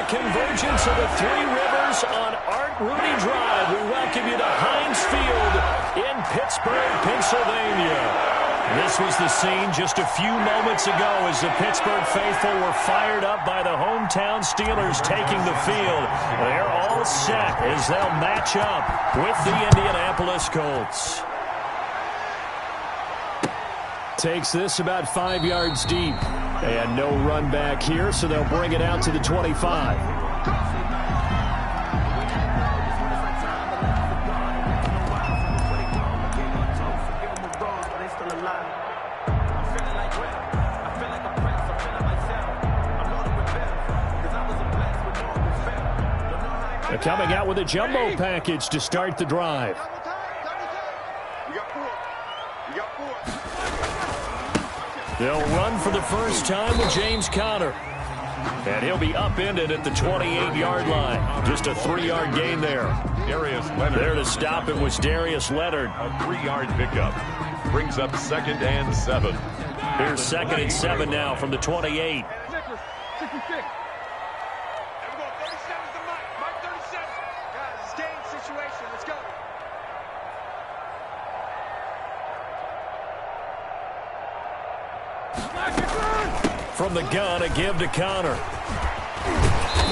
convergence of the Three Rivers on Art Rooney Drive. We welcome you to Heinz Field in Pittsburgh, Pennsylvania. This was the scene just a few moments ago as the Pittsburgh faithful were fired up by the hometown Steelers taking the field. They're all set as they'll match up with the Indianapolis Colts. Takes this about 5 yards deep. And no run back here, so they'll bring it out to the 25. They're coming out with a jumbo package to start the drive. They'll run for the first time with James Conner. And he'll be upended at the 28-yard line. Just a 3-yard gain there. Darius Leonard. There to stop it was Darius Leonard. A 3-yard pickup. Brings up 2nd and 7. Here's 2nd and 7 now from the 28. From the gun, a give to Conner.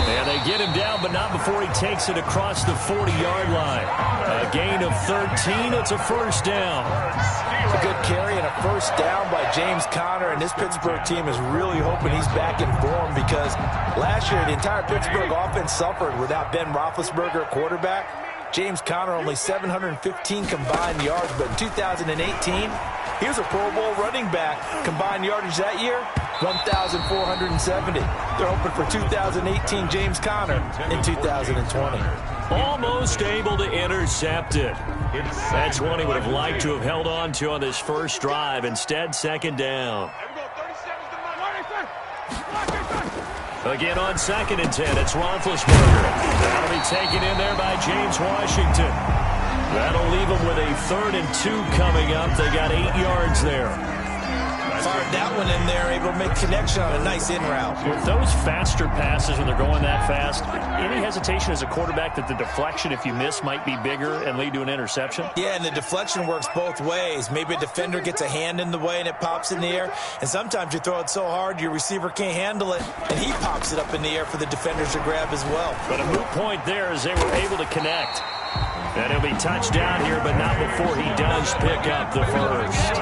And they get him down, but not before he takes it across the 40-yard line. A gain of 13. It's a first down. It's a good carry and a first down by James Conner, and this Pittsburgh team is really hoping he's back in form because last year the entire Pittsburgh offense suffered without Ben Roethlisberger at quarterback. James Conner only 715 combined yards, but in 2018, he was a Pro Bowl running back. Combined yardage that year, 1,470. They're hoping for 2018 James Conner in 2020. Almost able to intercept it. That's one he would have liked to have held on to on this first drive. Instead, second down. Again on 2nd and 10, it's Roethlisberger. That'll be taken in there by James Washington. That'll leave them with a 3rd and 2 coming up. They got 8 yards there. Fired that one in there, able to make connection on a nice in route. With those faster passes when they're going that fast, any hesitation as a quarterback that the deflection, if you miss, might be bigger and lead to an interception? Yeah, and the deflection works both ways. Maybe a defender gets a hand in the way and it pops in the air, and sometimes you throw it so hard your receiver can't handle it, and he pops it up in the air for the defenders to grab as well. But a moot point there as they were able to connect. And he'll be touched down here, but not before he does pick up the first.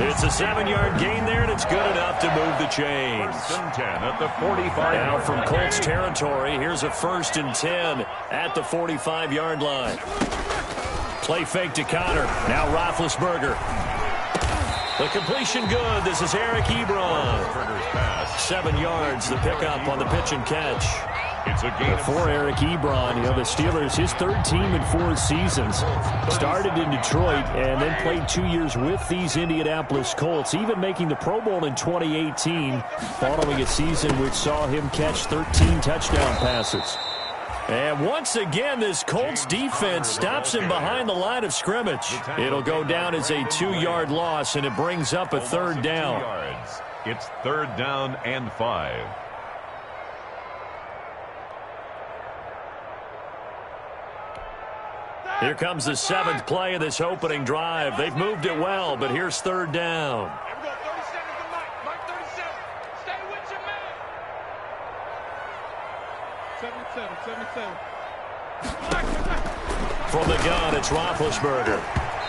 It's a 7-yard gain there, and it's good enough to move the chains. 10 at the 45. Now from Colts territory, here's a 1st and 10 at the 45-yard line. Play fake to Conner. Now Roethlisberger. The completion good. This is Eric Ebron. 7 yards, the pickup on the pitch and catch. It's a gain for Eric Ebron. You know, the Steelers, his 3rd team in 4 seasons. Started in Detroit and then played 2 years with these Indianapolis Colts, even making the Pro Bowl in 2018, following a season which saw him catch 13 touchdown passes. And once again, this Colts defense stops him behind the line of scrimmage. It'll go down as a 2-yard loss, and it brings up a 3rd down. It's 3rd down and 5. Here comes the 7th play of this opening drive. They've moved it well, but here's 3rd down. From the gun, it's Roethlisberger.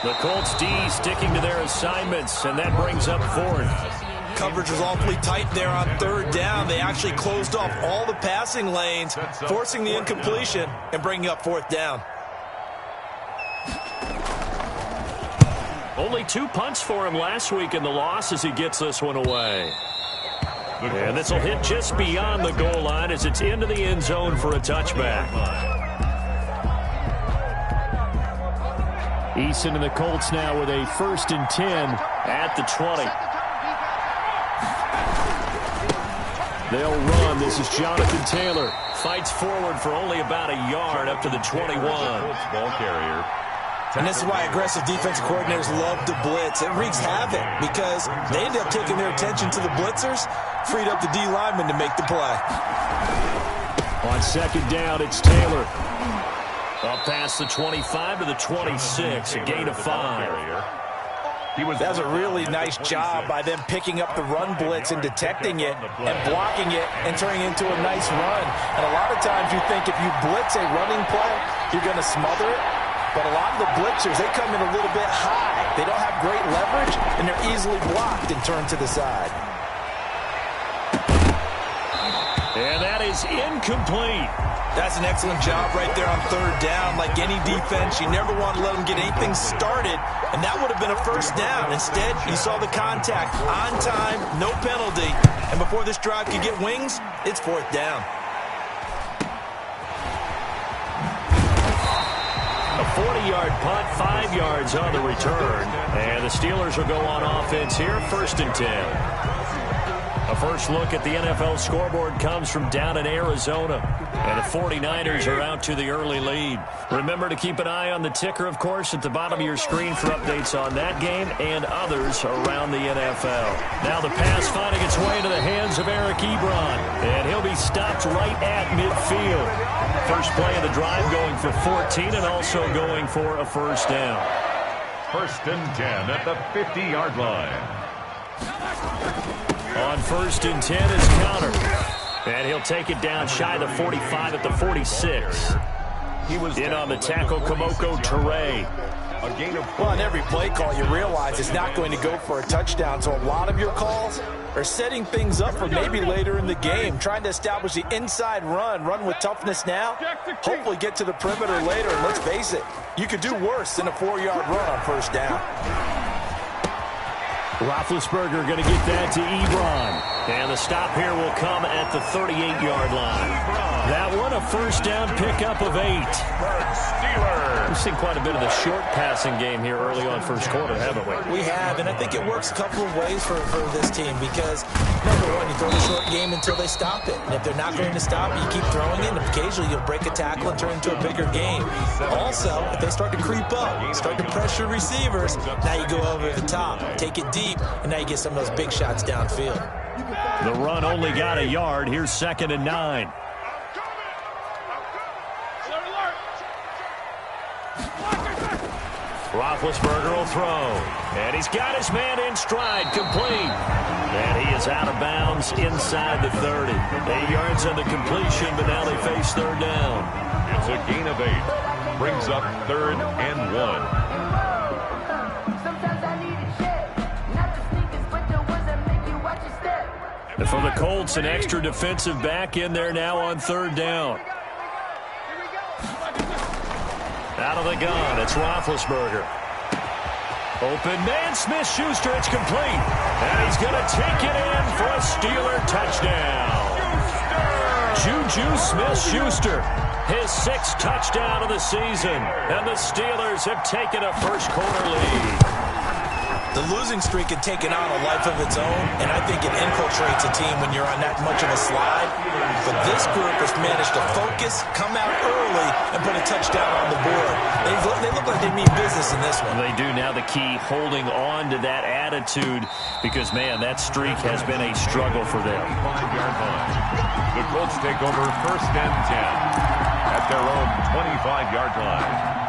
The Colts D sticking to their assignments, and that brings up 4th. Coverage was awfully tight there on 3rd down. They actually closed off all the passing lanes, forcing the incompletion and bringing up 4th down. Only 2 punts for him last week in the loss as he gets this one away. And this will hit just beyond the goal line as it's into the end zone for a touchback. Eason and the Colts now with a 1st and 10 at the 20. They'll run. This is Jonathan Taylor. Fights forward for only about a yard up to the 21. Ball carrier. And this is why aggressive defensive coordinators love to blitz. It wreaks havoc because they end up taking their attention to the blitzers, freed up the D lineman to make the play. On second down, it's Taylor. Up past the 25 to the 26, a gain of 5. That was a really nice job by them picking up the run blitz and detecting it and blocking it and turning it into a nice run. And a lot of times you think if you blitz a running play, you're going to smother it. But a lot of the blitzers, they come in a little bit high. They don't have great leverage, and they're easily blocked and turned to the side. And that is incomplete. That's an excellent job right there on third down. Like any defense, you never want to let them get anything started, and that would have been a first down. Instead, you saw the contact on time, no penalty, and before this drive could get wings, it's fourth down. A 40-yard punt, 5 yards on the return, and the Steelers will go on offense here, 1st and 10. A first look at the NFL scoreboard comes from down in Arizona. And the 49ers are out to the early lead. Remember to keep an eye on the ticker, of course, at the bottom of your screen for updates on that game and others around the NFL. Now the pass finding its way into the hands of Eric Ebron. And he'll be stopped right at midfield. First play of the drive going for 14 and also going for a first down. 1st and 10 at the 50-yard line. On 1st and 10 is Counter. And he'll take it down shy of the 45 at the 46. He was in on the tackle, Kamoko Toure. Well, on every play call, you realize it's not going to go for a touchdown. So a lot of your calls are setting things up for maybe later in the game, trying to establish the inside run with toughness now, hopefully get to the perimeter later. And let's face it, you could do worse than a 4-yard run on first down. Roethlisberger going to get that to Ebron. And the stop here will come at the 38-yard line. That one, a first down pickup of 8. We've seen quite a bit of the short passing game here early on first quarter, haven't we? We have, and I think it works a couple of ways for this team because, number one, you throw the short game until they stop it. And if they're not going to stop it, you keep throwing it, and occasionally you'll break a tackle and turn it into a bigger game. Also, if they start to creep up, start to pressure receivers, now you go over the top, take it deep, and now you get some of those big shots downfield. The run only got a yard. Here's 2nd and 9. Roethlisberger will throw. And he's got his man in stride, complete. And he is out of bounds inside the 30. 8 yards on the completion, but now they face third down. It's a gain of 8. Brings up 3rd and 1. And for the Colts, an extra defensive back in there now on third down. Out of the gun, it's Roethlisberger. Open man, Smith-Schuster, it's complete. And he's going to take it in for a Steeler touchdown. Juju Smith-Schuster, his 6th touchdown of the season. And the Steelers have taken a first quarter lead. The losing streak had taken on a life of its own, and I think it infiltrates a team when you're on that much of a slide. But this group has managed to focus, come out early, and put a touchdown on the board. They look like they mean business in this one. They do. Now the key, holding on to that attitude, because, man, that streak has been a struggle for them. 5-yard line. The Colts take over 1st and 10 at their own 25-yard line.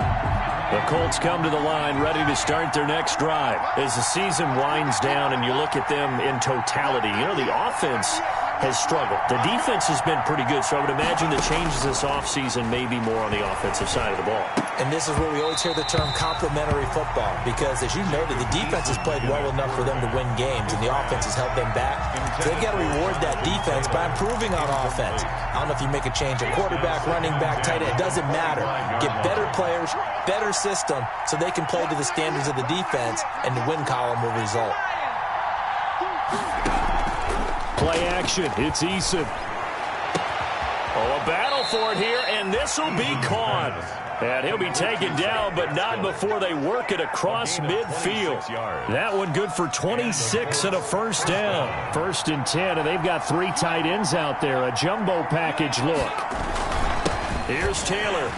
The Colts come to the line ready to start their next drive. As the season winds down and you look at them in totality, you know, the offense has struggled. The defense has been pretty good, so I would imagine the changes this offseason may be more on the offensive side of the ball. And this is where we always hear the term complementary football, because as you noted, the defense has played well enough for them to win games, and the offense has held them back. So they've got to reward that defense by improving on offense. I don't know if you make a change at quarterback, running back, tight end, it doesn't matter. Get better players, better system, so they can play to the standards of the defense, and the win column will result. Play action. It's Eason. Oh, a battle for it here, and this will be caught. And he'll be taken down, but not before they work it across midfield. That one good for 26 and a first down. 1st and 10, and they've got 3 tight ends out there. A jumbo package look. Here's Taylor.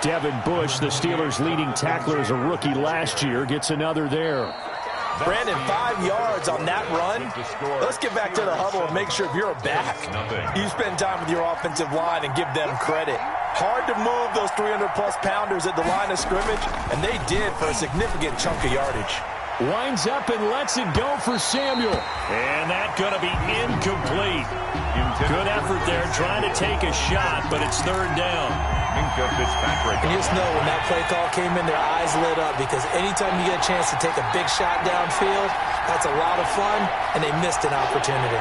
Devin Bush, the Steelers' leading tackler as a rookie last year, gets another there. Brandon, 5 yards on that run. Let's get back to the huddle and make sure if you're a back, you spend time with your offensive line and give them credit. Hard to move those 300-plus pounders at the line of scrimmage, and they did for a significant chunk of yardage. Winds up and lets it go for Samuel. And that's going to be incomplete. Good effort there trying to take a shot, but it's third down. And you just know when that play call came in, their eyes lit up because anytime you get a chance to take a big shot downfield, that's a lot of fun, and they missed an opportunity.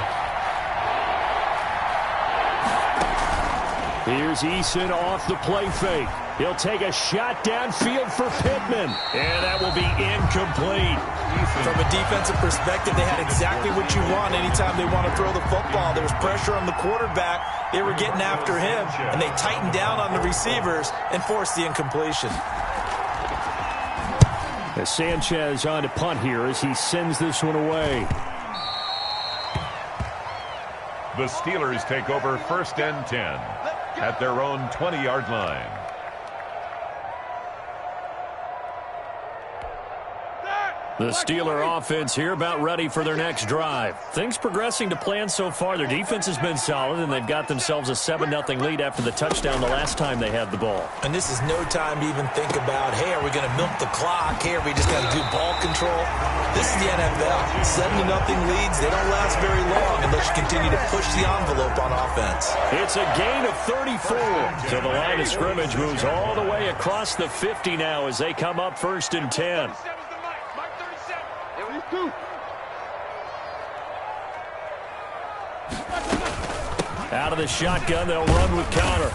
Here's Eason off the play fake. He'll take a shot downfield for Pittman. And that will be incomplete. From a defensive perspective, they had exactly what you want anytime they want to throw the football. There was pressure on the quarterback. They were getting after him, and they tightened down on the receivers and forced the incompletion. As Sanchez on to punt here as he sends this one away. The Steelers take over 1st and 10 at their own 20-yard line. The Steeler offense here about ready for their next drive. Things progressing to plan so far. Their defense has been solid, and they've got themselves a 7-0 lead after the touchdown the last time they had the ball. And this is no time to even think about, hey, are we going to milk the clock? Hey, are we just going to do ball control? This is the NFL. 7-0 leads, they don't last very long unless you continue to push the envelope on offense. It's a gain of 34. So the line of scrimmage moves all the way across the 50 now as they come up 1st and 10. Out of the shotgun, they'll run with Conner.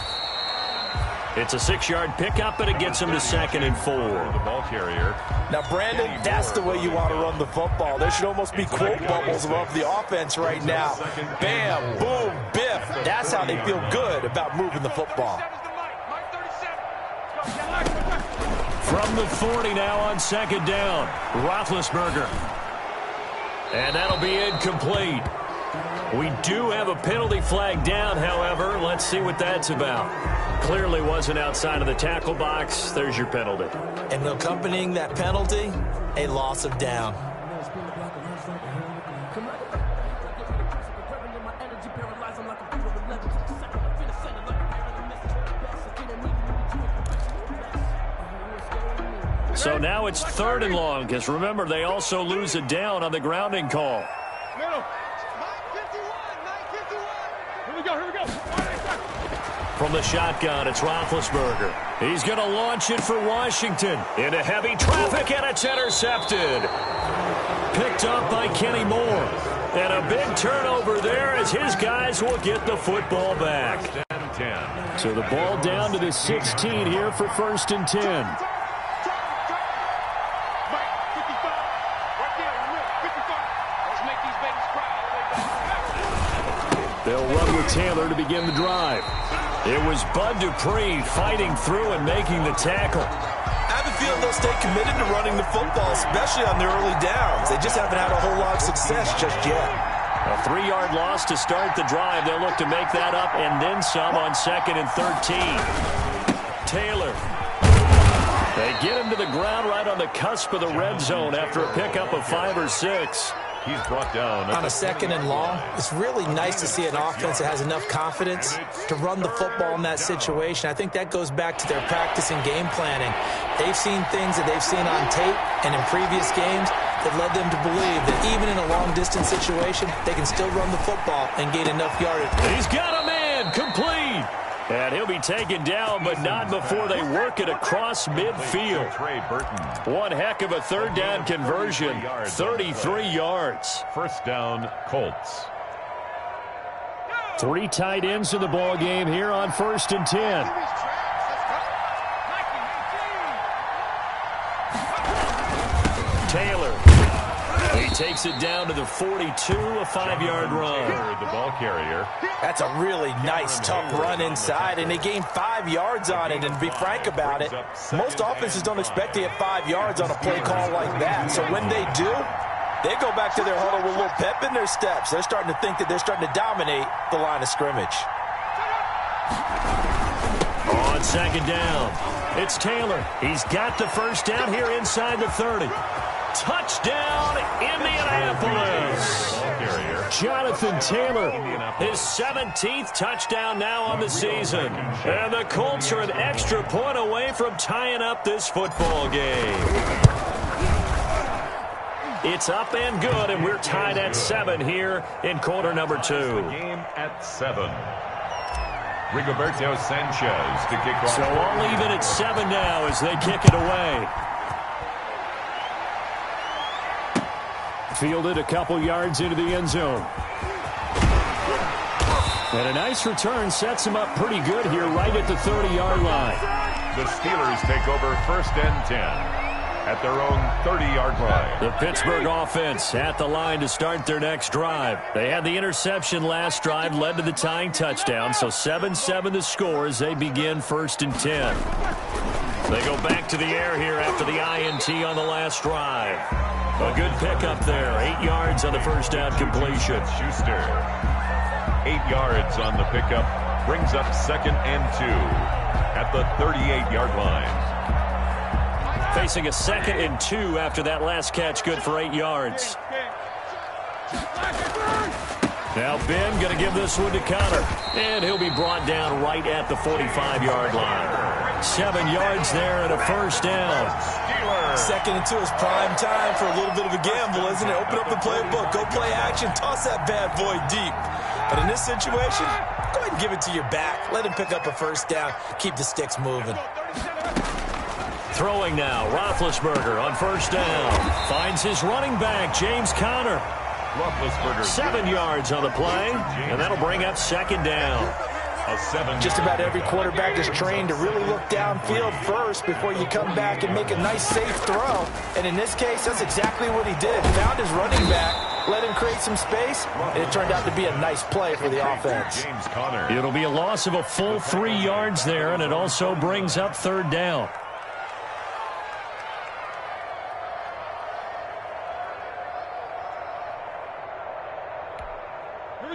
It's a 6-yard pickup, and it gets them to 2nd and 4. The ball carrier. Now, Brandon, that's the way you want to run the football. There should almost be quote bubbles above the offense right now. Bam, boom, biff. That's how they feel good about moving the football. From the 40 now on 2nd down, Roethlisberger. And that'll be incomplete. We do have a penalty flag down, however. Let's see what that's about. Clearly wasn't outside of the tackle box. There's your penalty. And accompanying that penalty, a loss of down. So now it's 3rd and long, because remember, they also lose a down on the grounding call. From the shotgun, it's Roethlisberger. He's going to launch it for Washington. Into heavy traffic, and it's intercepted. Picked up by Kenny Moore. And a big turnover there as his guys will get the football back. So the ball down to the 16 here for 1st and 10. They'll run with Taylor to begin the drive. It was Bud Dupree fighting through and making the tackle. I have a feeling they'll stay committed to running the football, especially on their early downs. They just haven't had a whole lot of success just yet. A 3-yard loss to start the drive. They'll look to make that up and then some on 2nd and 13. Taylor. They get him to the ground right on the cusp of the red zone after a pickup of 5 or 6. He's brought down. On a 2nd and long, it's really nice to see an offense that has enough confidence to run the football in that situation. I think that goes back to their practice and game planning. They've seen things that they've seen on tape and in previous games that led them to believe that even in a long-distance situation, they can still run the football and gain enough yardage. He's got a man, complete. And he'll be taken down, but not before they work it across midfield. One heck of a 3rd down conversion, 33 yards. 1st down, Colts. 3 tight ends in the ball game here on 1st and 10. Taylor. He takes it down to the 42, a 5-yard run. The ball carrier. That's a really nice, tough run inside, and they gained 5 yards on it. And to be frank about it, most offenses don't expect to get 5 yards on a play call like that. So when they do, they go back to their huddle with a little pep in their steps. They're starting to think that they're starting to dominate the line of scrimmage. On 2nd down, it's Taylor. He's got the 1st down here inside the 30. Touchdown, Indianapolis. Jonathan Taylor, his 17th touchdown now on the season. And the Colts are an extra point away from tying up this football game. It's up and good, and we're tied at 7 here in quarter number 2. Game at 7. Rigoberto Sanchez to kick off. So all even at 7 now as they kick it away. Fielded a couple yards into the end zone. And a nice return sets him up pretty good here right at the 30-yard line. The Steelers take over 1st and 10 at their own 30-yard line. The Pittsburgh offense at the line to start their next drive. They had the interception last drive, led to the tying touchdown, so 7-7 the score as they begin 1st and 10. They go back to the air here after the INT on the last drive. A good pickup there. 8 yards on the first down completion. Schuster. 8 yards on the pickup. Brings up 2nd and 2 at the 38-yard line. Facing a 2nd and 2 after that last catch. Good for 8 yards. Now Ben going to give this one to Connor. And he'll be brought down right at the 45-yard line. 7 yards there and a first down. 2nd and 2 is prime time for a little bit of a gamble, isn't it? Open up the playbook, go play action, toss that bad boy deep. But in this situation, go ahead and give it to your back. Let him pick up a first down. Keep the sticks moving. Throwing now, Roethlisberger on first down. Finds his running back, James Conner. 7 yards on the play, and that'll bring up 2nd down. Just about every quarterback is trained to really look downfield first before you come back and make a nice, safe throw. And in this case, that's exactly what he did. Found his running back, let him create some space, and it turned out to be a nice play for the offense. It'll be a loss of a full 3 yards there, and it also brings up 3rd down.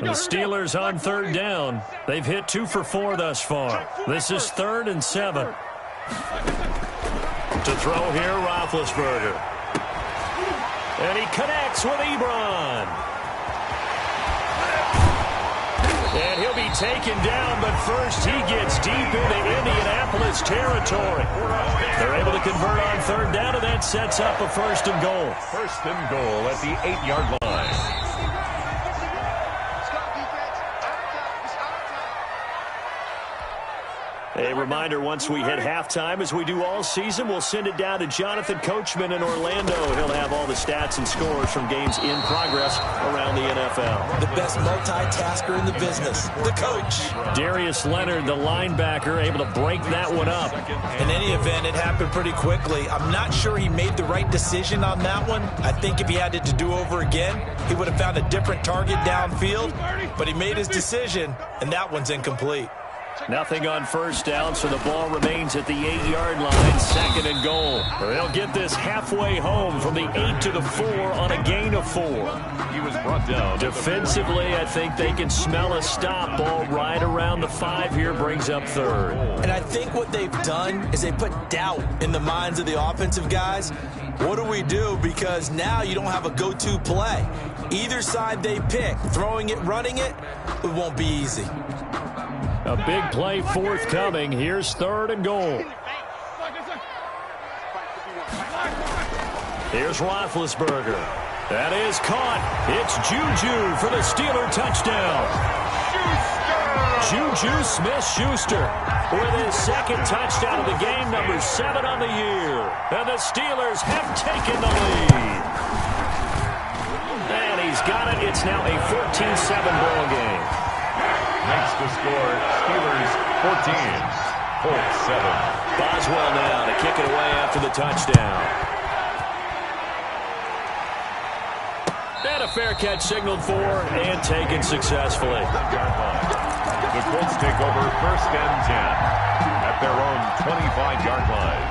The Steelers on 3rd down. They've hit 2 for 4 thus far. This is 3rd and 7. To throw here, Roethlisberger. And he connects with Ebron. And he'll be taken down, but first he gets deep into Indianapolis territory. They're able to convert on 3rd down, and that sets up a 1st and goal. 1st and goal at the 8-yard line. A reminder, once we hit halftime, as we do all season, we'll send it down to Jonathan Coachman in Orlando. He'll have all the stats and scores from games in progress around the NFL. The best multitasker in the business, the coach. Darius Leonard, the linebacker, able to break that one up. In any event, it happened pretty quickly. I'm not sure he made the right decision on that one. I think if he had it to do over again, he would have found a different target downfield. But he made his decision, and that one's incomplete. Nothing on first down, so the ball remains at the 8-yard line, 2nd and goal. They'll get this halfway home from the 8 to the 4 on a gain of 4. He was brought down. Defensively, I think they can smell a stop. Ball right around the 5 here, brings up 3rd. And I think what they've done is they put doubt in the minds of the offensive guys. What do we do? Because now you don't have a go-to play. Either side they pick, throwing it, running it, it won't be easy. A big play forthcoming. Here's 3rd and goal. Here's Roethlisberger. That is caught. It's Juju for the Steeler touchdown. Juju Smith-Schuster with his 2nd touchdown of the game, number 7 on the year. And the Steelers have taken the lead. And he's got it. It's now a 14-7 ball game. Makes the score Steelers 14, Colts 7. Boswell now to kick it away after the touchdown. And a fair catch signaled for and taken successfully. The Colts take over 1st and 10 at their own 25-yard line.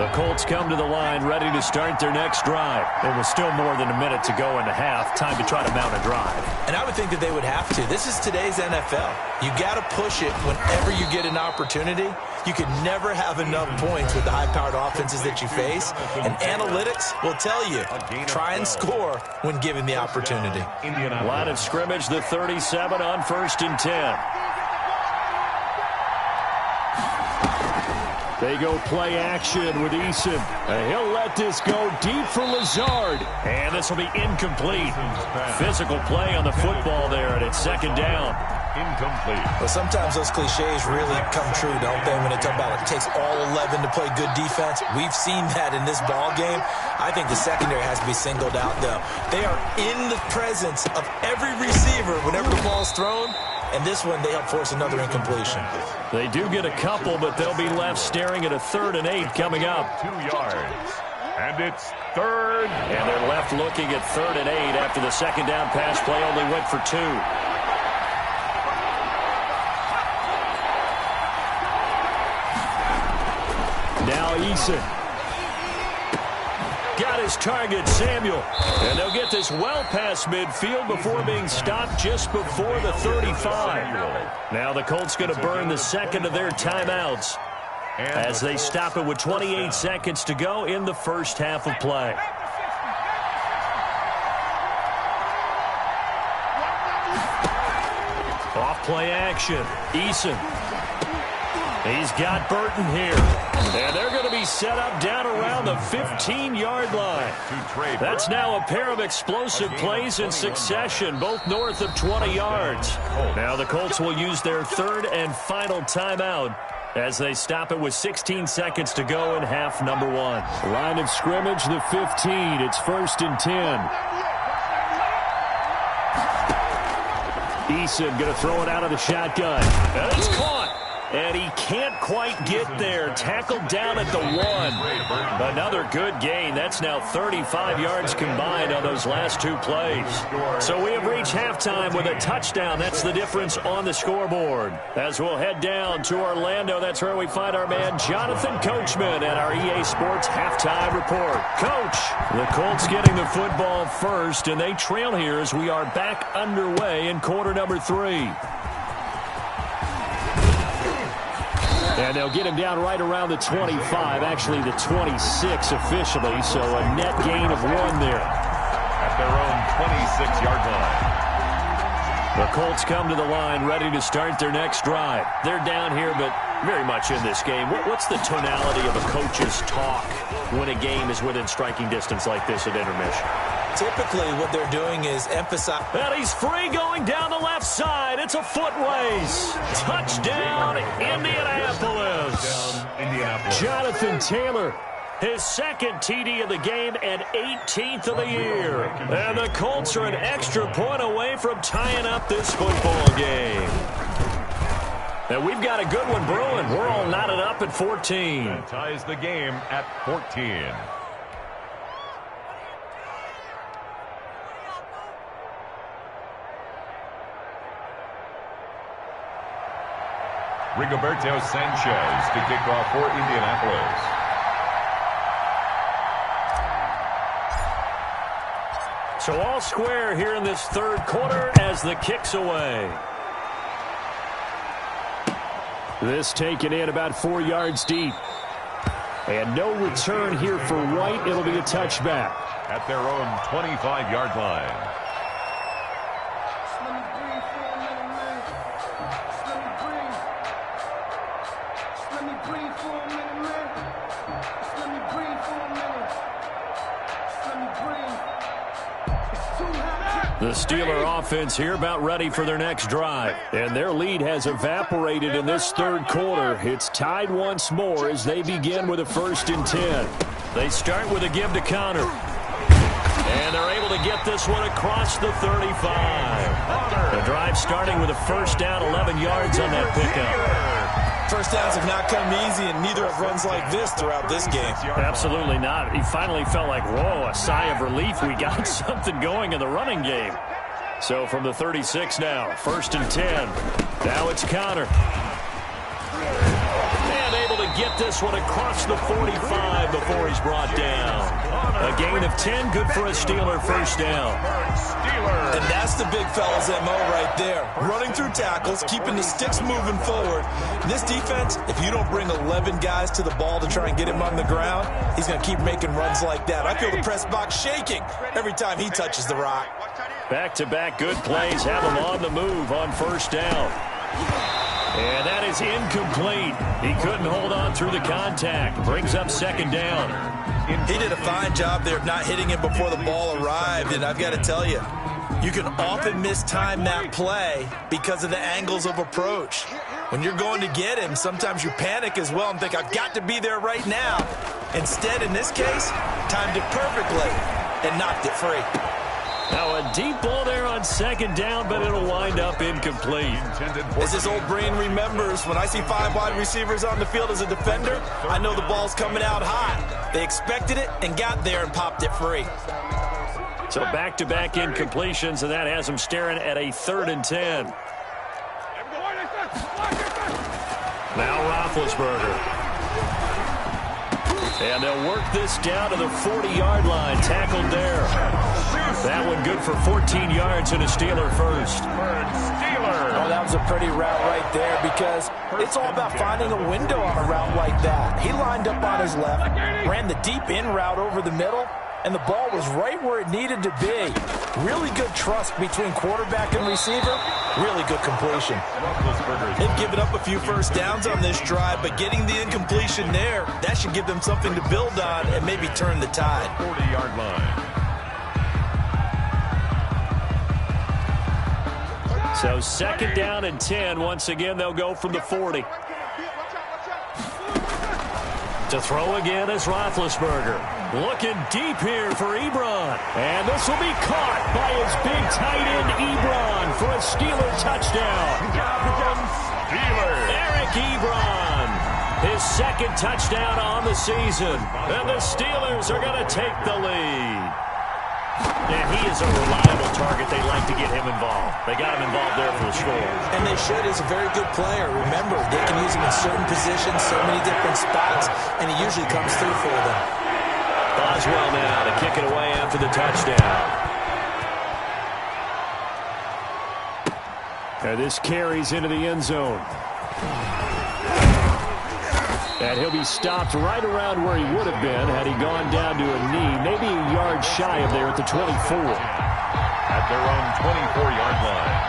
The Colts come to the line ready to start their next drive. There was still more than a minute to go in the half. Time to try to mount a drive. And I would think that they would have to. This is today's NFL. You got to push it whenever you get an opportunity. You can never have enough points with the high-powered offenses that you face. And analytics will tell you, try and score when given the opportunity. Line of scrimmage, the 37 on 1st and 10. They go play action with Eason. And he'll let this go deep for Lazard. And this will be incomplete. Physical play on the football there, and it's 2nd down. Incomplete. Well, sometimes those cliches really come true, don't they, when they talk about it takes all 11 to play good defense. We've seen that in this ball game. I think the secondary has to be singled out, though. They are in the presence of every receiver whenever the ball's thrown. And this one, they help force another incompletion. They do get a couple, but they'll be left staring at a 3rd and 8 coming up. 2 yards. And it's 3rd. And they're left looking at 3rd and 8 after the 2nd down pass play only went for 2. Now Eason. Got his target, Samuel. And they'll get this well past midfield before being stopped just before the 35. Now the Colts going to burn the 2nd of their timeouts as they stop it with 28 seconds to go in the first half of play. Off play action. Eason. He's got Burton here. And they're going to be set up down around the 15-yard line. That's now a pair of explosive plays in succession, both north of 20 yards. Now the Colts will use their 3rd and final timeout as they stop it with 16 seconds to go in half number 1. Line of scrimmage, the 15. It's 1st and 10. Eason going to throw it out of the shotgun. And it's caught. And he can't quite get there. Tackled down at the 1. Another good gain. That's now 35 yards combined on those last 2 plays. So we have reached halftime with a touchdown. That's the difference on the scoreboard. As we'll head down to Orlando, that's where we find our man Jonathan Coachman at our EA Sports Halftime Report. Coach, the Colts getting the football first, and they trail here as we are back underway in quarter number 3. And they'll get him down right around the 25, actually the 26 officially, so a net gain of 1 there. At their own 26-yard line. The Colts come to the line ready to start their next drive. They're down here, but very much in this game. What's the tonality of a coach's talk when a game is within striking distance like this at intermission? Typically, what they're doing is emphasize. And he's free going down the left side. It's a foot race. Touchdown, Indianapolis. Jonathan Taylor, his 2nd TD of the game and 18th of the year. And the Colts are an extra point away from tying up this football game. And we've got a good one brewing. We're all knotted up at 14. That ties the game at 14. Rigoberto Sanchez to kick off for Indianapolis. So all square here in this 3rd quarter as the kick's away. This taken in about 4 yards deep. And no return here for White. It'll be a touchback. At their own 25-yard line. The Steeler offense here about ready for their next drive. And their lead has evaporated in this 3rd quarter. It's tied once more as they begin with a 1st and 10. They start with a give to Connor. And they're able to get this one across the 35. The drive starting with a 1st down, 11 yards on that pickup. First downs have not come easy, and neither have runs like this throughout this game. Absolutely not. He finally felt like, whoa, a sigh of relief. We got something going in the running game. So from the 36 now, 1st and 10. Now it's Connor. And able to get this one across the 45 before he's brought down. A gain of 10, good for a Steeler first down. And that's the big fella's MO right there. Running through tackles, keeping the sticks moving forward. This defense, if you don't bring 11 guys to the ball to try and get him on the ground, he's going to keep making runs like that. I feel the press box shaking every time he touches the rock. Back-to-back good plays have him on the move on first down. And that is incomplete. He couldn't hold on through the contact. Brings up second down. He did a fine job there of not hitting him before the ball arrived, and I've got to tell you, you can often mistime that play because of the angles of approach. When you're going to get him, sometimes you panic as well and think, I've got to be there right now. Instead, in this case, timed it perfectly and knocked it free. Now a deep ball there on second down, but it'll wind up incomplete. As his old brain remembers, when I see 5 wide receivers on the field as a defender, I know the ball's coming out hot. They expected it and got there and popped it free. So back-to-back incompletions, and that has him staring at a 3rd and 10. Now Roethlisberger. And they'll work this down to the 40-yard line. Tackled there. That one good for 14 yards and a Steeler first. Oh, that was a pretty route right there because it's all about finding a window on a route like that. He lined up on his left, ran the deep in route over the middle, and the ball was right where it needed to be. Really good trust between quarterback and receiver. Really good completion. They've given up a few first downs on this drive, but getting the incompletion there, that should give them something to build on and maybe turn the tide. 40-yard line. So second down and 10. Once again, they'll go from the 40. To throw again is Roethlisberger. Looking deep here for Ebron. And this will be caught by his big tight end, Ebron, for a Steeler touchdown. Eric Ebron, his second touchdown on the season. And the Steelers are going to take the lead. And he is a reliable target. They like to get him involved. They got him involved there for the score. And they should. He's a very good player. Remember, they can use him in certain positions, so many different spots, and he usually comes through for them. Boswell now to kick it away after the touchdown. And this carries into the end zone. And he'll be stopped right around where he would have been had he gone down to a knee, maybe a yard shy of there at the 24. At their own 24-yard line.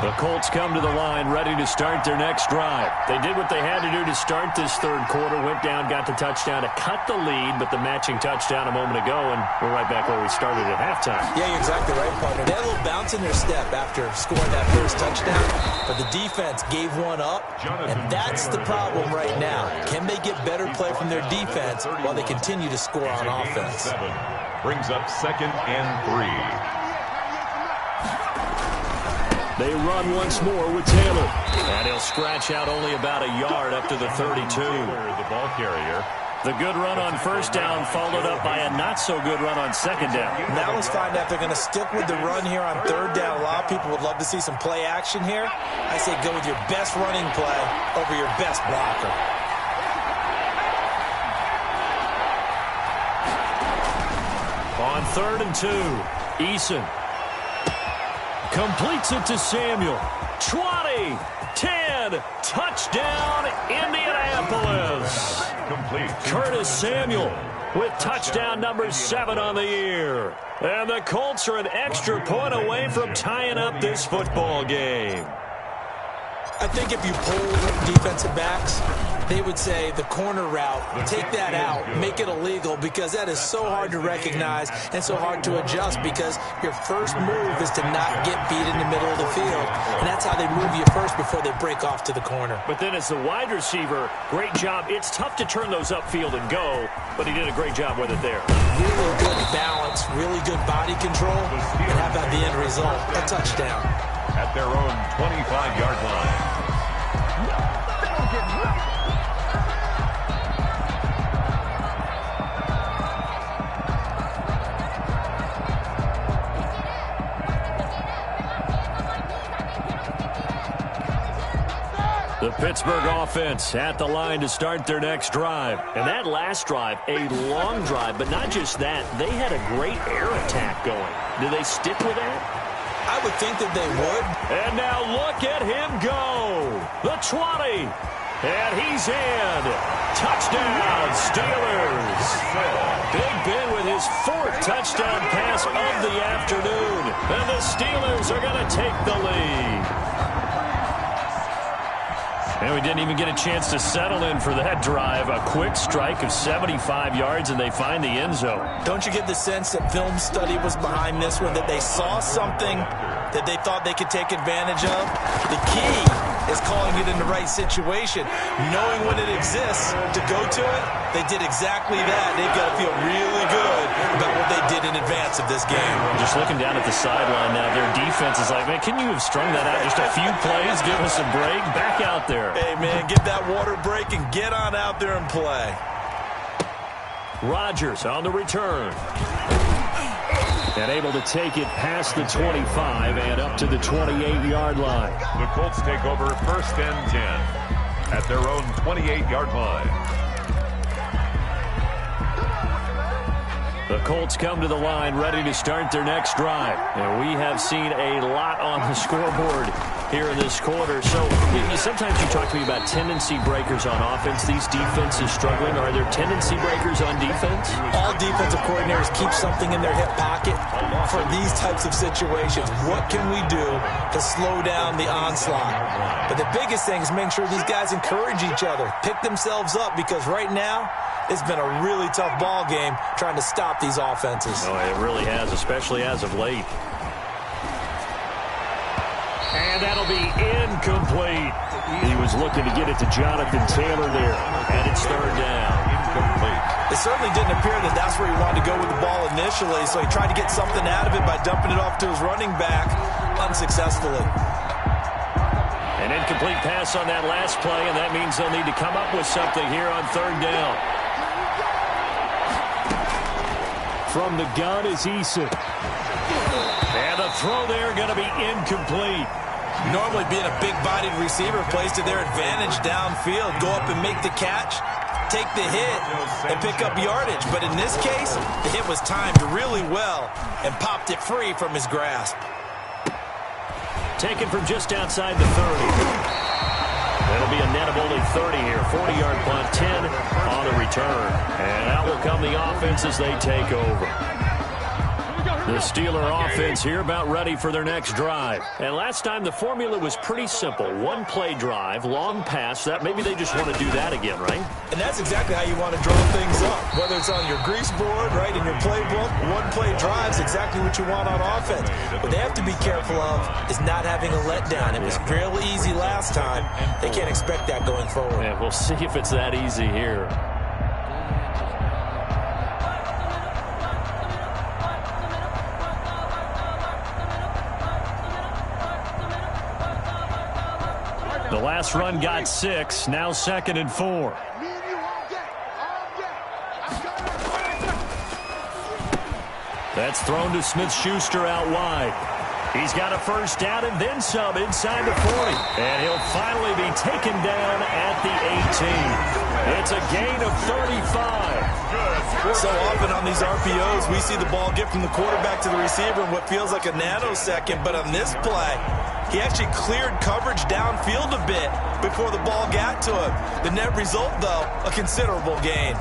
The Colts come to the line ready to start their next drive. They did what they had to do to start this third quarter, went down, got the touchdown to cut the lead, but the matching touchdown a moment ago, and we're right back where we started at halftime. Yeah, you're exactly right, partner. They had a little bounce in their step after scoring that first touchdown, but the defense gave one up, and that's the problem right now. Can they get better play from their defense while they continue to score on offense? Brings up 2nd and 3. They run once more with Taylor. And he'll scratch out only about a yard up to the 32. The ball carrier. The good run on first down followed up by a not-so-good run on second down. Now let's find out if they're going to stick with the run here on third down. A lot of people would love to see some play action here. I say go with your best running play over your best blocker. On 3rd and 2, Eason completes it to Samuel. 20, 10, touchdown, Indianapolis. Complete. Curtis Samuel with touchdown number 7 on the year. And the Colts are an extra point away from tying up this football game. I think if you poll defensive backs, they would say the corner route, take that out, make it illegal, because that is so hard to recognize and so hard to adjust, because your first move is to not get beat in the middle of the field. And that's how they move you first before they break off to the corner. But then as the wide receiver, great job. It's tough to turn those upfield and go, but he did a great job with it there. Really good balance, really good body control, and how about the end result? A touchdown. At their own 25-yard line. The Pittsburgh offense at the line to start their next drive. And that last drive, a long drive, but not just that. They had a great air attack going. Do they stick with that? I would think that they would. And now look at him go. The 20. And he's in. Touchdown, Steelers. Big Ben with his 4th touchdown pass of the afternoon. And the Steelers are going to take the lead. And we didn't even get a chance to settle in for that drive. A quick strike of 75 yards, and they find the end zone. Don't you get the sense that film study was behind this one, that they saw something that they thought they could take advantage of? The key is calling it in the right situation, knowing when it exists to go to it. They did exactly that. They've got to feel really good about what they did in advance of this game. Just looking down at the sideline now, their defense is like, man, can you have strung that out just a few plays? Give us a break. Back out there. Hey, man, get that water break and get on out there and play. Rodgers on the return. And able to take it past the 25 and up to the 28-yard line. The Colts take over 1st and 10 at their own 28-yard line. The Colts come to the line ready to start their next drive. And we have seen a lot on the scoreboard here in this quarter. So sometimes you talk to me about tendency breakers on offense. These defenses struggling. Are there tendency breakers on defense? All defensive coordinators keep something in their hip pocket for these types of situations. What can we do to slow down the onslaught? But the biggest thing is making sure these guys encourage each other, pick themselves up, because right now it's been a really tough ball game trying to stop these offenses. Oh, it really has, especially as of late. And that'll be incomplete. He was looking to get it to Jonathan Taylor there. And it's 3rd down. Incomplete. It certainly didn't appear that that's where he wanted to go with the ball initially, so he tried to get something out of it by dumping it off to his running back unsuccessfully. An incomplete pass on that last play, and that means they'll need to come up with something here on 3rd down. From the gun is Eason. And the throw there going to be incomplete. Normally being a big-bodied receiver plays to their advantage downfield. Go up and make the catch, take the hit, and pick up yardage. But in this case, the hit was timed really well and popped it free from his grasp. Taken from just outside the 30. That'll be a net of only 30 here. 40-yard punt, 10 on the return. And out will come the offense as they take over. The Steeler offense here about ready for their next drive. And last time the formula was pretty simple. One-play drive, long pass. That maybe they just want to do that again, right? And that's exactly how you want to draw things up. Whether it's on your grease board, right, in your playbook, one-play drive's exactly what you want on offense. What they have to be careful of is not having a letdown. It was fairly easy last time. They can't expect that going forward. Yeah, we'll see if it's that easy here. The last run got 6, now 2nd and 4. That's thrown to Smith-Schuster out wide. He's got a 1st down and then some inside the 40. And he'll finally be taken down at the 18. It's a gain of 35. So often on these RPOs, we see the ball get from the quarterback to the receiver in what feels like a nanosecond. But on this play, he actually cleared coverage downfield a bit before the ball got to him. The net result, though, a considerable gain.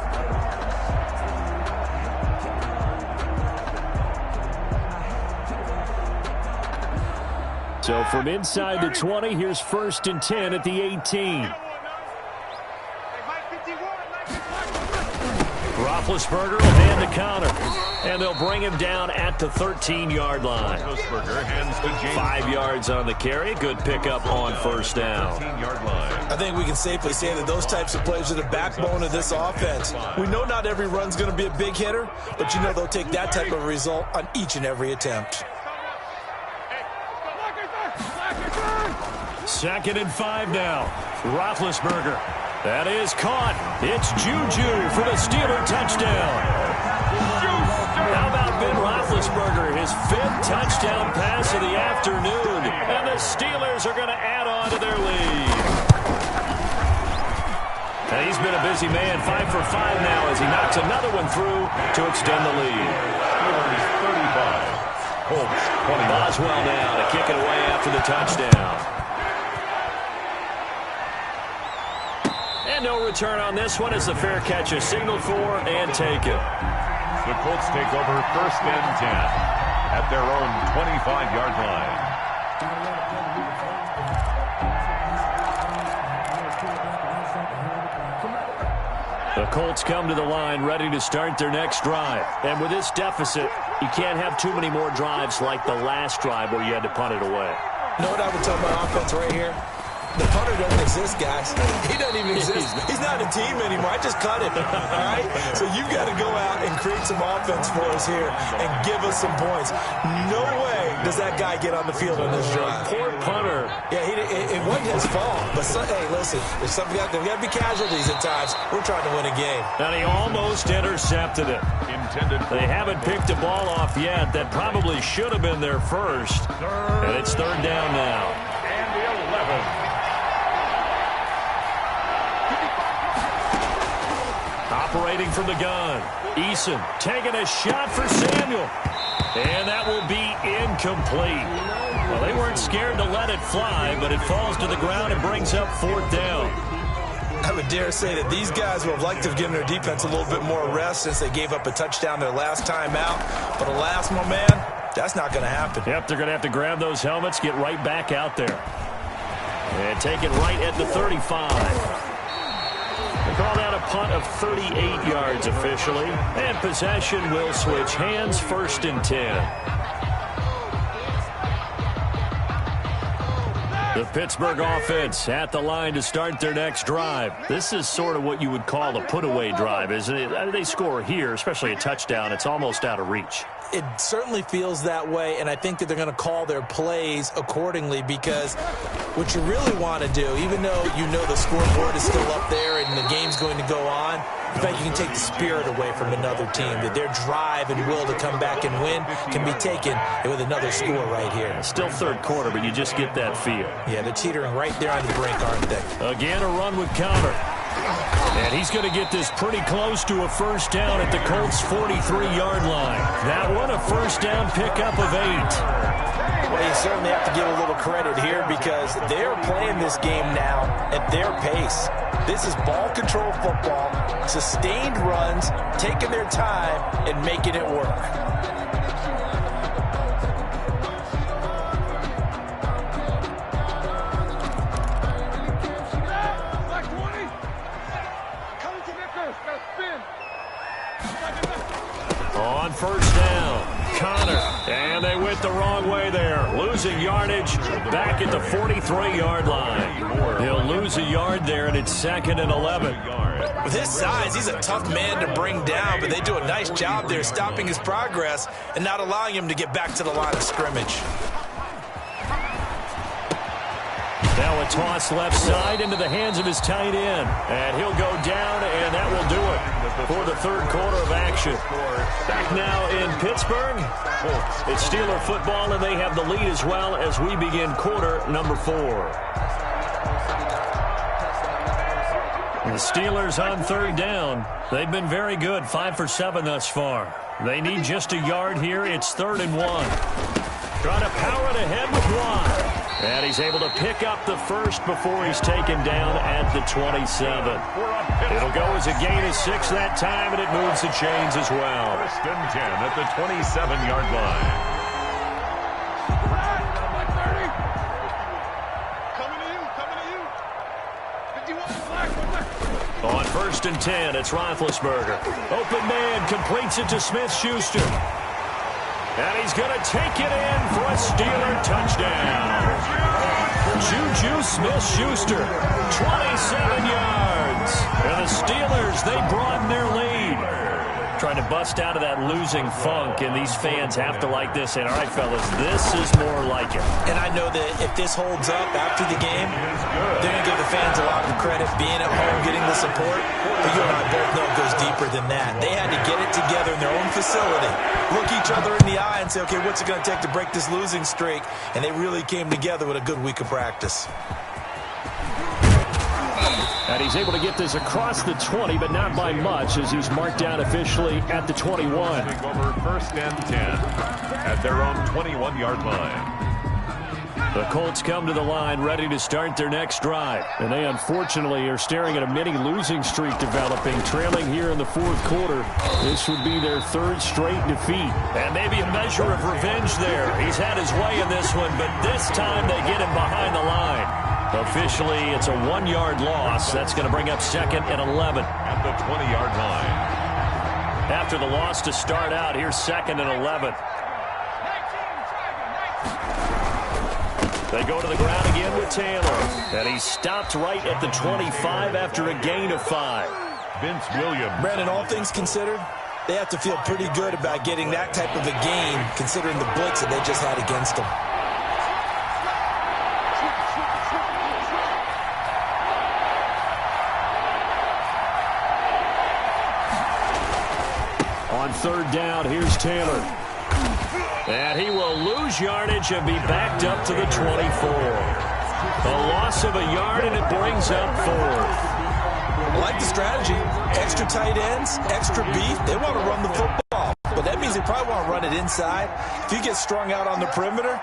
So from inside the 20, here's 1st and 10 at the 18. Roethlisberger will hand the counter. And they'll bring him down at the 13-yard line. 5 yards on the carry. Good pickup on 1st down. I think we can safely say that those types of plays are the backbone of this offense. We know not every run's going to be a big hitter, but you know they'll take that type of result on each and every attempt. 2nd and 5 now. Roethlisberger. That is caught. It's Juju for the Steeler touchdown. How about Ben Roethlisberger, his 5th touchdown pass of the afternoon. And the Steelers are going to add on to their lead. And he's been a busy man, 5 for 5 now as he knocks another one through to extend the lead. Steelers 35, Colts 20. Boswell now to kick it away after the touchdown. And no return on this one as the fair catch is signaled for and taken. The Colts take over 1st and 10 at their own 25-yard line. The Colts come to the line ready to start their next drive. And with this deficit, you can't have too many more drives like the last drive where you had to punt it away. You know what I would tell my offense right here? The punter doesn't exist, guys. He doesn't even exist. He's not a team anymore. I just cut it, all right? So you've got to go out and create some offense for us here and give us some points. No way does that guy get on the field on this drive. Poor punter. Yeah, it wasn't his fault. But, hey, listen, there's got to be casualties at times. We're trying to win a game. And he almost intercepted it. They haven't picked a ball off yet. That probably should have been their first. And it's 3rd down now. And the 11. Operating from the gun. Eason taking a shot for Samuel. And that will be incomplete. Well, they weren't scared to let it fly, but it falls to the ground and brings up 4th down. I would dare say that these guys would have liked to have given their defense a little bit more rest since they gave up a touchdown their last time out. But alas, my man, that's not going to happen. Yep, they're going to have to grab those helmets, get right back out there. And take it right at the 35. They call that a punt of 38 yards officially. And possession will switch hands, 1st and 10. The Pittsburgh offense at the line to start their next drive. This is sort of what you would call a put-away drive, isn't it? They score here, especially a touchdown. It's almost out of reach. It certainly feels that way, and I think that they're going to call their plays accordingly because what you really want to do, even though you know the scoreboard is still up there and the game's going to go on, in fact, you can take the spirit away from another team, that their drive and will to come back and win can be taken with another score right here. Still 3rd quarter, but you just get that feel. Yeah, they're teetering right there on the brink, aren't they? Again, a run with Conner. And he's going to get this pretty close to a 1st down at the Colts' 43-yard line. That one, a 1st down pickup of 8. Well, you certainly have to give a little credit here because they're playing this game now at their pace. This is ball control football, sustained runs, taking their time and making it work. On 1st down, Conner. And they went the wrong way there. Losing yardage back at the 43-yard line. He'll lose a yard there, and it's 2nd and 11. With his size, he's a tough man to bring down, but they do a nice job there stopping his progress and not allowing him to get back to the line of scrimmage. Now a toss left side into the hands of his tight end. And he'll go down, and that will do it for the 3rd quarter of action. Back now in Pittsburgh. It's Steeler football, and they have the lead as well as we begin quarter number 4. The Steelers on 3rd down. They've been very good, 5 for 7 thus far. They need just a yard here. It's 3rd and 1. Trying to power it ahead with Watt. And he's able to pick up the first before he's taken down at the 27. It'll go as a gain of 6 that time, and it moves the chains as well. 1st and 10 at the 27-yard line. On 1st and 10, it's Roethlisberger. Open man completes it to Smith-Schuster. And he's going to take it in for a Steeler touchdown. Juju Smith-Schuster, 27 yards. And the Steelers, they broaden their lead. Trying to bust out of that losing funk, and these fans have to like this. And all right, fellas, this is more like it. And I know that if this holds up after the game, they're going to give the fans a lot of credit, being at home, getting the support. But you and I both know it goes deeper than that. They had to get it together in their own facility, look each other in the eye and say, okay, what's it going to take to break this losing streak? And they really came together with a good week of practice. And he's able to get this across the 20, but not by much, as he's marked down officially at the 21. Taking over 1st and 10 at their own 21-yard line. The Colts come to the line ready to start their next drive. And they unfortunately are staring at a mini losing streak developing, trailing here in the 4th quarter. This would be their 3rd straight defeat. And maybe a measure of revenge there. He's had his way in this one, but this time they get him behind the line. Officially, it's a 1-yard loss. That's going to bring up 2nd and 11. At the 20-yard line. After the loss to start out, here's 2nd and 11. They go to the ground again with Taylor. And he stopped right at the 25 after a gain of 5. Vince Williams. Brandon, all things considered, they have to feel pretty good about getting that type of a gain, considering the blitz that they just had against them. On 3rd down, here's Taylor. And he will lose yardage and be backed up to the 24. A loss of a yard, and it brings up 4th. I like the strategy. Extra tight ends, extra beef. They want to run the football. But that means they probably want to run it inside. If you get strung out on the perimeter,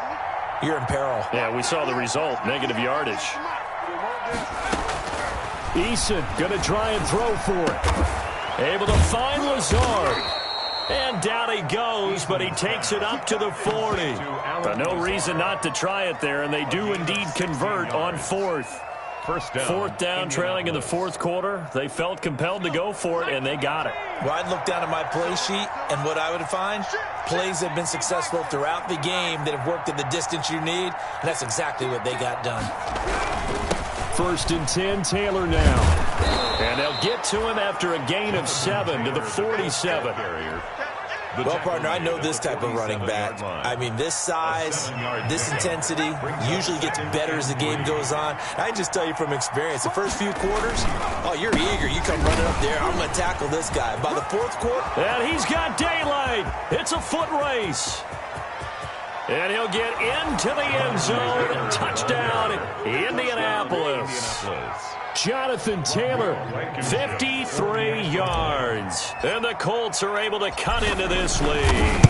you're in peril. Yeah, we saw the result, negative yardage. Eason going to try and throw for it. Able to find Lazard. And down he goes, but he takes it up to the 40. But no reason not to try it there, and they do indeed convert on 4th. 4th down, trailing in the 4th quarter. They felt compelled to go for it, and they got it. Well, I'd look down at my play sheet, and what I would find, plays have been successful throughout the game that have worked at the distance you need, and that's exactly what they got done. 1st and 10, Taylor now. And they'll get to him after a gain of 7 to the 47. Well, partner, I know this type of running back. I mean, this size, this intensity usually gets better as the game goes on. I can just tell you from experience, the first few quarters, oh, you're eager. You come running up there, I'm going to tackle this guy. By the 4th quarter. And he's got daylight. It's a foot race. And he'll get into the end zone. Touchdown, Indianapolis. Jonathan Taylor, 53 yards. And the Colts are able to cut into this lead.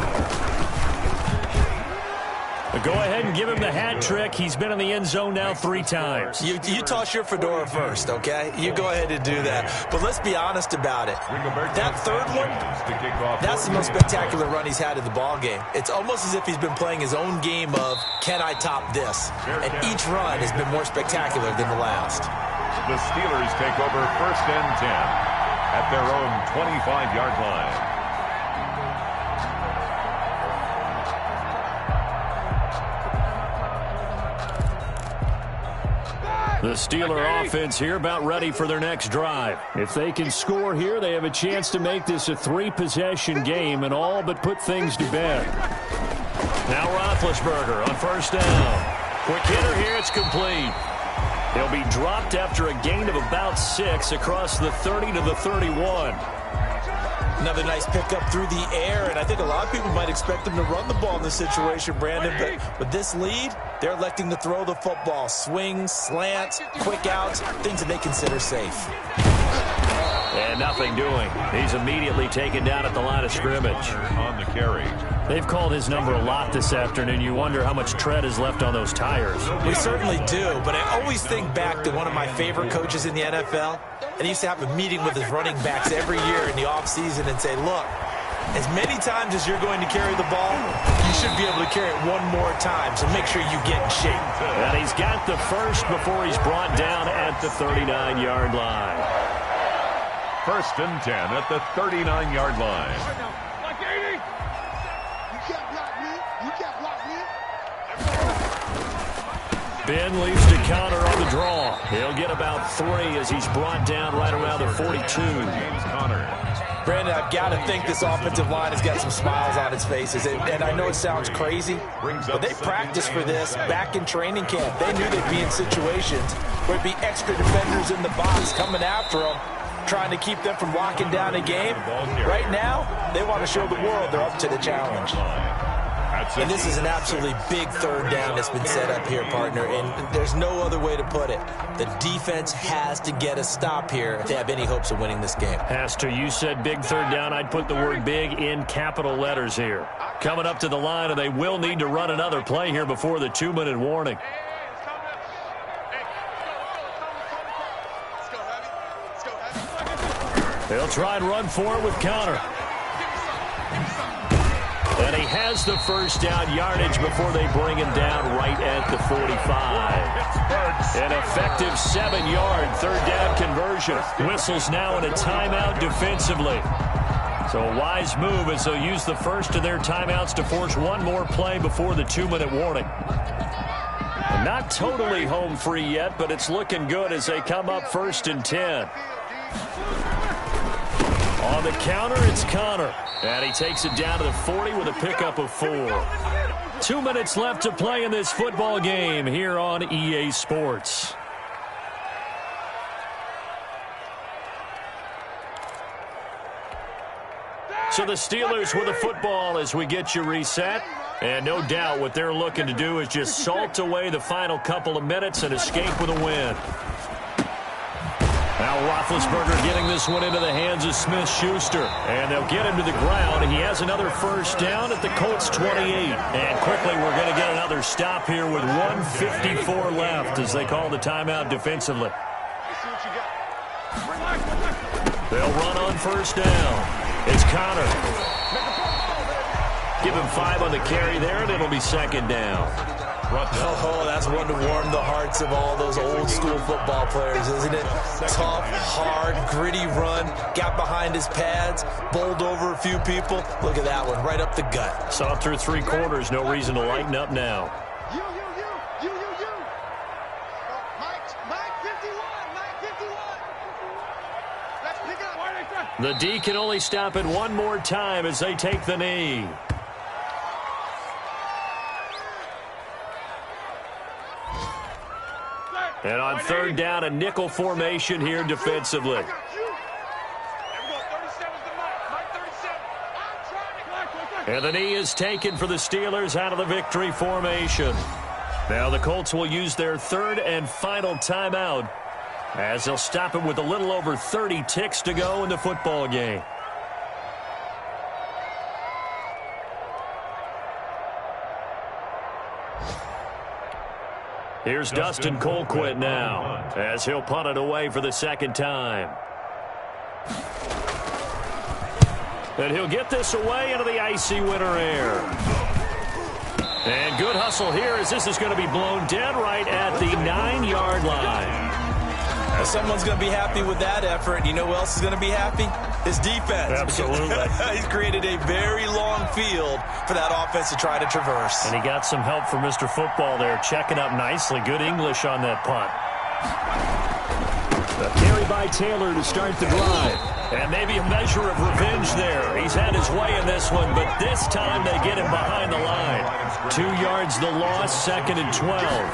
Go ahead and give him the hat trick. He's been in the end zone now 3 times. You toss your fedora first, okay? You go ahead and do that. But let's be honest about it. That 3rd one, that's the most spectacular run he's had in the ball game. It's almost as if he's been playing his own game of, can I top this? And each run has been more spectacular than the last. The Steelers take over 1st and 10 at their own 25-yard line. The Steeler offense here about ready for their next drive. If they can score here, they have a chance to make this a 3-possession game and all but put things to bed. Now Roethlisberger on 1st down. Quick hitter here, it's complete. He'll be dropped after a gain of about 6 across the 30 to the 31. Another nice pickup through the air, and I think a lot of people might expect them to run the ball in this situation, Brandon, but with this lead, they're electing to throw the football. Swings, slants, quick outs, things that they consider safe. And nothing doing. He's immediately taken down at the line of scrimmage. On the carry. They've called his number a lot this afternoon. You wonder how much tread is left on those tires. We certainly do, but I always think back to one of my favorite coaches in the NFL, and he used to have a meeting with his running backs every year in the offseason and say, look, as many times as you're going to carry the ball, you should be able to carry it one more time, so make sure you get in shape. And he's got the first before he's brought down at the 39-yard line. 1st and 10 at the 39-yard line. Ben leaves to counter on the draw. He'll get about 3 as he's brought down right around the 42. James Conner. Brandon, I've got to think this offensive line has got some smiles on its faces. And I know it sounds crazy, but they practiced for this back in training camp. They knew they'd be in situations where it'd be extra defenders in the box coming after them, trying to keep them from locking down a game. Right now, they want to show the world they're up to the challenge. At And this is an absolutely big third down that's been set up here, partner, and there's no other way to put it. The defense has to get a stop here if they have any hopes of winning this game. Has to. You said big third down. I'd put the word big in capital letters here. Coming up to the line, and they will need to run another play here before the 2-minute warning. They'll try and run for it with Conner. And he has the first down yardage before they bring him down right at the 45. An effective 7-yard third down conversion. Whistles now in a timeout defensively. So a wise move as they'll use the first of their timeouts to force one more play before the 2-minute warning. Not totally home free yet, but it's looking good as they come up 1st and 10. On the counter, it's Conner. And he takes it down to the 40 with a pickup of 4. 2 minutes left to play in this football game here on EA Sports. So the Steelers with the football as we get you reset. And no doubt what they're looking to do is just salt away the final couple of minutes and escape with a win. Now Roethlisberger getting this one into the hands of Smith-Schuster. And they'll get him to the ground. He has another first down at the Colts 28. And quickly we're going to get another stop here with 1:54 left as they call the timeout defensively. They'll run on first down. It's Conner. Give him 5 on the carry there, and it'll be 2nd down. Oh, that's one to warm the hearts of all those old-school football players, isn't it? Tough, hard, gritty run. Got behind his pads, bowled over a few people. Look at that one, right up the gut. Saw through 3 quarters. No reason to lighten up now. The D can only stop it one more time as they take the knee. And on 3rd down, a nickel formation here defensively. And the knee is taken for the Steelers out of the victory formation. Now the Colts will use their 3rd and final timeout as they'll stop it with a little over 30 ticks to go in the football game. Here's Dustin Colquitt now as he'll punt it away for the 2nd time. And he'll get this away into the icy winter air. And good hustle here as this is going to be blown dead right at the 9-yard line. Someone's going to be happy with that effort. And you know who else is going to be happy? His defense. Absolutely. He's created a very long field for that offense to try to traverse. And he got some help from Mr. Football there, checking up nicely. Good English on that punt. The carry by Taylor to start the drive. And maybe a measure of revenge there. He's had his way in this one, but this time they get him behind the line. 2 yards the loss, 2nd and 12.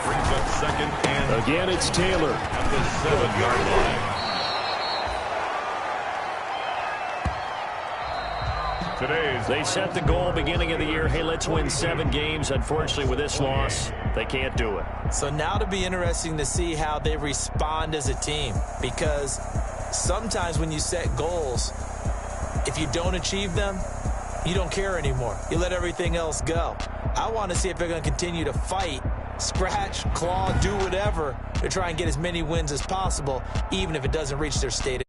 Brings up 2nd and Again, it's Taylor. at the 7-yard line. They set the goal beginning of the year, hey, let's win 7 games. Unfortunately, with this loss, they can't do it. So now to be interesting to see how they respond as a team, because sometimes when you set goals, if you don't achieve them, you don't care anymore. You let everything else go. I want to see if they're going to continue to fight, scratch, claw, do whatever to try and get as many wins as possible, even if it doesn't reach their stated